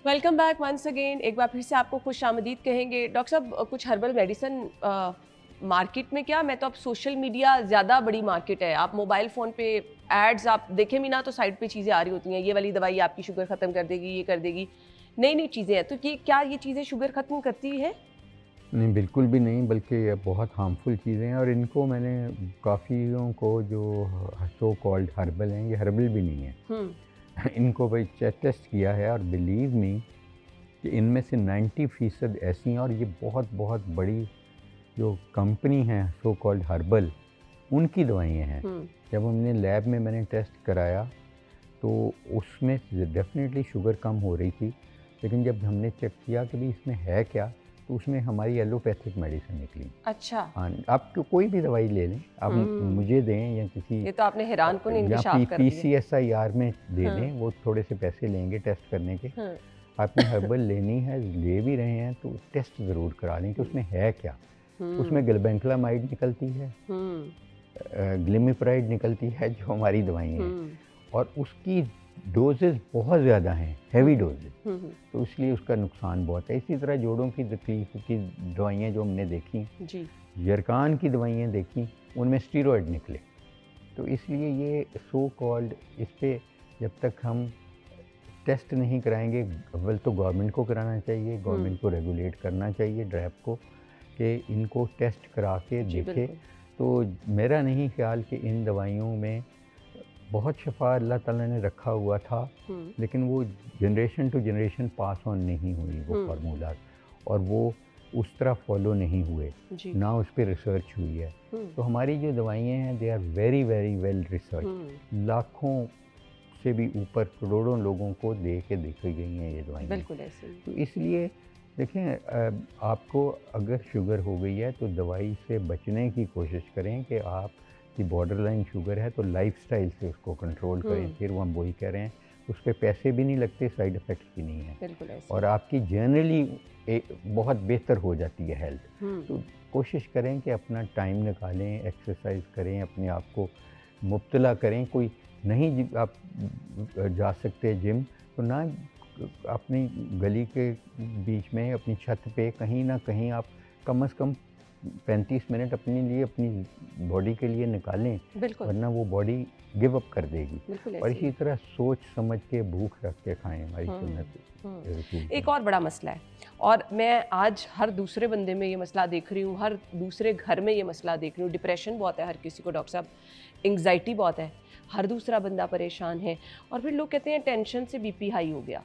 Welcome back once again. एक बार फिर से आपको खुश आमदीद कहेंगे। डॉक्टर साहब कुछ हर्बल मेडिसिन मार्केट में, क्या मैं तो अब सोशल मीडिया ज़्यादा बड़ी मार्केट है, आप मोबाइल फ़ोन पे एड्स आप देखें भी ना तो साइड पे चीज़ें आ रही होती हैं, ये वाली दवाई आपकी शुगर ख़त्म कर देगी, ये कर देगी, नई नई चीज़ें हैं। तो ये क्या ये चीज़ें शुगर ख़त्म करती है? नहीं, बिल्कुल भी नहीं, बल्कि ये बहुत हार्मफुल चीज़ें हैं। और इनको मैंने काफ़ियों को जो सो कॉल्ड हर्बल हैं, ये हर्बल भी नहीं है। इनको भाई टेस्ट किया है और बिलीव मी कि इनमें से 90% ऐसी हैं, और ये बहुत बहुत बड़ी जो कंपनी है सो कॉल्ड हर्बल, उनकी दवाइयाँ हैं। जब हमने लैब में मैंने टेस्ट कराया तो उसमें डेफिनेटली शुगर कम हो रही थी, लेकिन जब हमने चेक किया कि भाई इसमें है क्या, तो उसमें हमारी एलोपैथिक मेडिसिन निकली। अच्छा। हाँ, आप कोई भी दवाई ले लें, आप मुझे दें या किसी, ये तो आपने हैरान को इंकशाफ कर दिया। PCSIR में दे दें, वो थोड़े से पैसे लेंगे टेस्ट करने के। आपने हर्बल लेनी है, ले भी रहे हैं तो टेस्ट ज़रूर करा लें कि उसमें है क्या। उसमें गलबेंक्लामाइड निकलती है, ग्लिमिप्राइड निकलती है, जो हमारी दवाइयाँ हैं, और उसकी डोजेज़ बहुत ज़्यादा हैं, हैवी डोजेज़, तो इसलिए उसका नुकसान बहुत है। इसी तरह जोड़ों की तकलीफ की दवाइयाँ जो हमने देखी, यरकान की दवाइयाँ देखी, उनमें स्टीरॉयड निकले। तो इसलिए ये सो कॉल्ड, इस पर जब तक हम टेस्ट नहीं कराएंगे, अव्वल तो गवर्नमेंट को कराना चाहिए, गवर्नमेंट को रेगुलेट करना चाहिए ड्रैप को, कि इनको टेस्ट करा के देखे। तो मेरा नहीं ख्याल कि इन दवाइयों में बहुत शफा अल्लाह ताला ने रखा हुआ था, लेकिन वो generation to generation pass on नहीं हुई वो फार्मूला, और वो उस तरह फॉलो नहीं हुए, ना उस पर रिसर्च हुई है। तो हमारी जो दवाइयाँ हैं they are very very well research, लाखों से भी ऊपर करोड़ों लोगों को दे के देखी गई हैं ये दवाइयाँ। बिल्कुल ऐसे। तो इसलिए देखें, आपको अगर शुगर हो गई है तो दवाई से बचने की कोशिश करें कि आप की बॉर्डरलाइन शुगर है तो लाइफस्टाइल से उसको कंट्रोल करें। फिर वो हम वही कह रहे हैं, उस पर पैसे भी नहीं लगते, साइड इफ़ेक्ट्स भी नहीं है, बिल्कुल ऐसे। और आपकी जनरली बहुत बेहतर हो जाती है हेल्थ। तो कोशिश करें कि अपना टाइम निकालें, एक्सरसाइज करें, अपने आप को मुब्तला करें। कोई नहीं आप जा सकते जिम, तो ना अपनी गली के बीच में अपनी छत पे कहीं ना कहीं आप कम से कम 35 मिनट अपने लिए, अपनी बॉडी के लिए निकालें, वरना वो बॉडी गिव अप कर देगी। और इसी तरह सोच समझ के, भूख रख के खाएं, हमारी सुन्नत। एक और बड़ा मसला है, और मैं आज हर दूसरे बंदे में ये मसला देख रही हूँ, हर दूसरे घर में ये मसला देख रही हूँ। डिप्रेशन बहुत है हर किसी को डॉक्टर साहब, एंग्जाइटी बहुत है, हर दूसरा बंदा परेशान है। और फिर लोग कहते हैं टेंशन से BP हाई हो गया।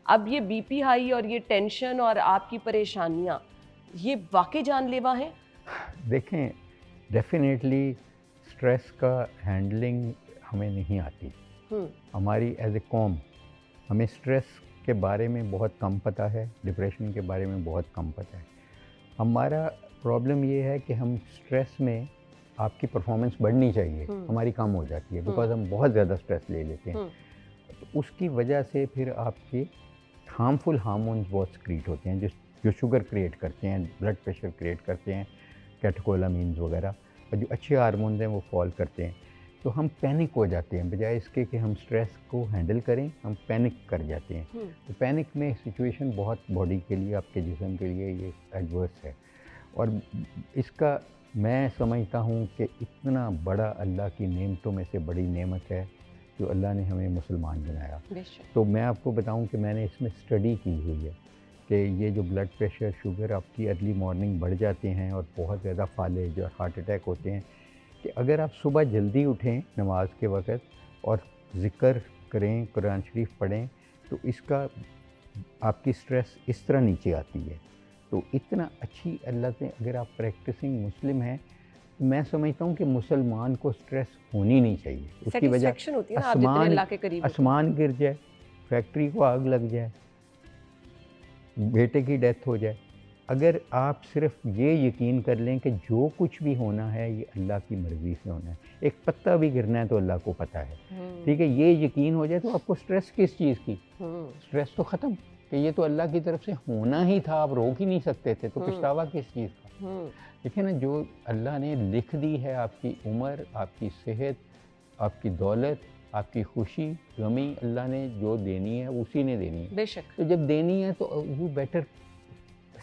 अब ये BP हाई और ये टेंशन और आपकी परेशानियाँ, ये वाकई जानलेवा हैं? देखें, डेफिनेटली स्ट्रेस का हैंडलिंग हमें नहीं आती। हमारी एज ए कौम हमें स्ट्रेस के बारे में बहुत कम पता है, डिप्रेशन के बारे में बहुत कम पता है। हमारा प्रॉब्लम ये है कि हम स्ट्रेस में, आपकी परफॉर्मेंस बढ़नी चाहिए, हमारी कम हो जाती है, बिकॉज हम बहुत ज़्यादा स्ट्रेस ले लेते हैं। तो उसकी वजह से फिर आपके हार्मफुल हार्मोन्स बहुत सक्रीट होते हैं, जो शुगर क्रिएट करते हैं, ब्लड प्रेशर क्रिएट करते हैं, कैटेकोलामीन्स वगैरह, और जो अच्छे हार्मोन्स हैं वो फॉल करते हैं। तो हम पैनिक हो जाते हैं, बजाय इसके कि हम स्ट्रेस को हैंडल करें, हम पैनिक कर जाते हैं। तो पैनिक में सिचुएशन बहुत बॉडी के लिए, आपके जिस्म के लिए ये एडवर्स है। और इसका मैं समझता हूँ कि इतना बड़ा अल्लाह की नेमतों में से बड़ी नेमत है जो अल्लाह ने हमें मुसलमान बनाया। तो मैं आपको बताऊँ कि मैंने इसमें स्टडी की हुई है कि ये जो ब्लड प्रेशर, शुगर आपकी अर्ली मॉर्निंग बढ़ जाते हैं और बहुत ज़्यादा फालेज और हार्ट अटैक होते हैं, कि अगर आप सुबह जल्दी उठें नमाज के वक़्त और ज़िक्र करें, कुरान शरीफ पढ़ें, तो इसका आपकी स्ट्रेस इस तरह नीचे आती है। तो इतना अच्छी अल्लाह से अगर आप प्रैक्टिसिंग मुस्लिम हैं, मैं समझता हूँ कि मुसलमान को स्ट्रेस होनी नहीं चाहिए। उसकी वजह आसमान गिर जाए, फैक्ट्री को आग लग जाए, बेटे की डेथ हो जाए, अगर आप सिर्फ ये यकीन कर लें कि जो कुछ भी होना है ये अल्लाह की मर्ज़ी से होना है, एक पत्ता भी गिरना है तो अल्लाह को पता है, ठीक है, ये यकीन हो जाए तो आपको स्ट्रेस किस चीज़ की, स्ट्रेस तो ख़त्म कि ये तो अल्लाह की तरफ से होना ही था, आप रोक ही नहीं सकते थे, तो पछतावा किस चीज़ का। देखिए ना, जो अल्लाह ने लिख दी है, आपकी उम्र, आपकी सेहत, आपकी दौलत, आपकी खुशी, गमी, अल्लाह ने जो देनी है उसी ने देनी है। बेशक। तो जब देनी है तो you better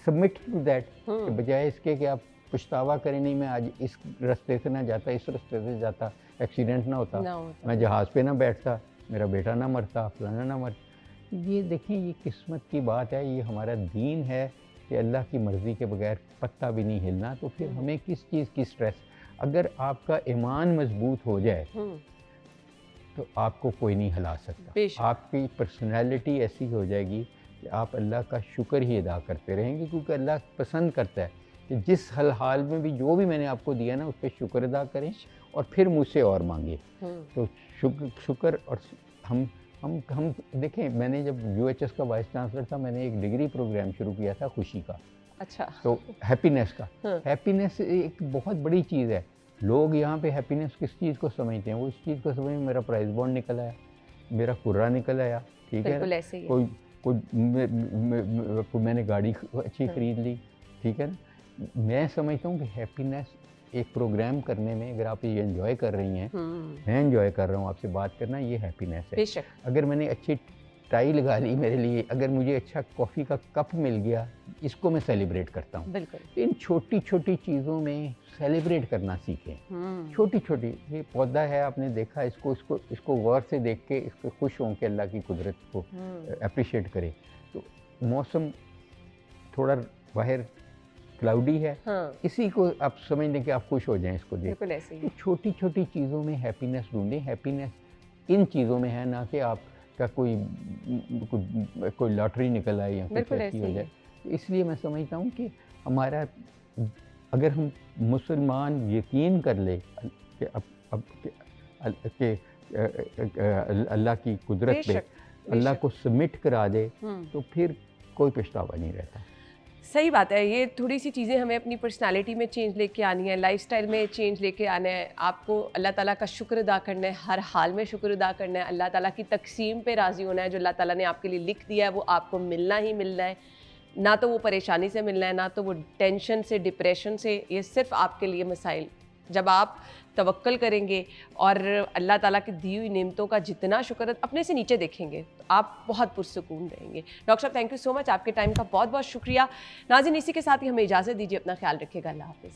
submit to that, बजाय इसके कि आप पछतावा करें, नहीं मैं आज इस रास्ते से ना जाता, इस रास्ते से जाता, एक्सीडेंट ना होता, मैं जहाज़ पे ना बैठता, मेरा बेटा ना मरता, फलाना ना मरता। ये देखें, ये किस्मत की बात है, ये हमारा दीन है कि अल्लाह की मर्ज़ी के बगैर पत्ता भी नहीं हिलना, तो फिर हमें किस चीज़ की स्ट्रेस। अगर आपका ईमान मजबूत हो जाए तो आपको कोई नहीं हिला सकता, आपकी पर्सनैलिटी ऐसी हो जाएगी कि आप अल्लाह का शुक्र ही अदा करते रहेंगे, क्योंकि अल्लाह पसंद करता है कि जिस हाल में भी जो भी मैंने आपको दिया ना उस पर शुक्र अदा करें और फिर मुझसे और मांगे। तो शुक्र और हम देखें, मैंने जब UHS का वाइस चांसलर था, मैंने एक डिग्री प्रोग्राम शुरू किया था खुशी का। अच्छा। तो हैप्पीनेस का, हैप्पीनेस एक बहुत बड़ी चीज़ है। लोग यहाँ पे हैप्पीनेस किस चीज़ को समझते हैं, वो इस चीज़ को समझ, मेरा प्राइस बॉन्ड निकल आया, मेरा कुर्रा निकल आया, ठीक है, कोई मैंने गाड़ी अच्छी खरीद ली, ठीक है ना। मैं समझता हूँ कि हैप्पीनेस एक प्रोग्राम करने में, अगर आप ये एंजॉय कर रही हैं, मैं एंजॉय कर रहा हूँ आपसे बात करना, ये हैप्पीनेस है। बेशक। अगर मैंने अच्छी टाई लगा ली मेरे लिए, अगर मुझे अच्छा कॉफ़ी का कप मिल गया, इसको मैं सेलिब्रेट करता हूँ। बिल्कुल। इन छोटी छोटी चीज़ों में सेलिब्रेट करना सीखें। छोटी छोटी, ये पौधा है, आपने देखा, इसको गौर से देख के इसको खुश हों कि अल्लाह की कुदरत को अप्रिशिएट करें। तो मौसम थोड़ा बाहर क्लाउडी है, इसी को आप समझ लें कि आप खुश हो जाएं इसको देख। बिल्कुल ऐसे ही। छोटी छोटी चीज़ों में हैप्पीनेस ढूंढें। हैप्पीनेस इन चीज़ों में है, ना कि आपका कोई लॉटरी निकल आए या कुछ ऐसी हो जाए। इसलिए मैं समझता हूँ कि हमारा, अगर हम मुसलमान यकीन कर ले कि अल्लाह की कुदरत पे, अल्लाह को सबमिट करा दे, तो फिर कोई पछतावा नहीं रहता। सही बात है। ये थोड़ी सी चीज़ें हमें अपनी पर्सनालिटी में चेंज लेके आनी है, लाइफस्टाइल में चेंज लेके आना है। आपको अल्लाह ताला का शुक्र अदा करना है, हर हाल में शुक्र अदा करना है, अल्लाह ताला की तकसीम पे राज़ी होना है। जो अल्लाह ताला ने आपके लिए लिख दिया है वो आपको मिलना ही मिलना है, ना तो वो परेशानी से मिलना है, ना तो वो टेंशन से, डिप्रेशन से। ये सिर्फ आपके लिए मसाइल, जब आप तवक्कल करेंगे और अल्लाह ताला की दी हुई नेमतों का जितना शुक्र अपने से नीचे देखेंगे, तो आप बहुत पुरसुकून रहेंगे। डॉक्टर साहब, थैंक यू सो मच, आपके टाइम का बहुत बहुत शुक्रिया। नाज़रीन, इसी के साथ ही हमें इजाज़त दीजिए, अपना ख्याल रखिएगा, अल्लाह हाफ़िज़।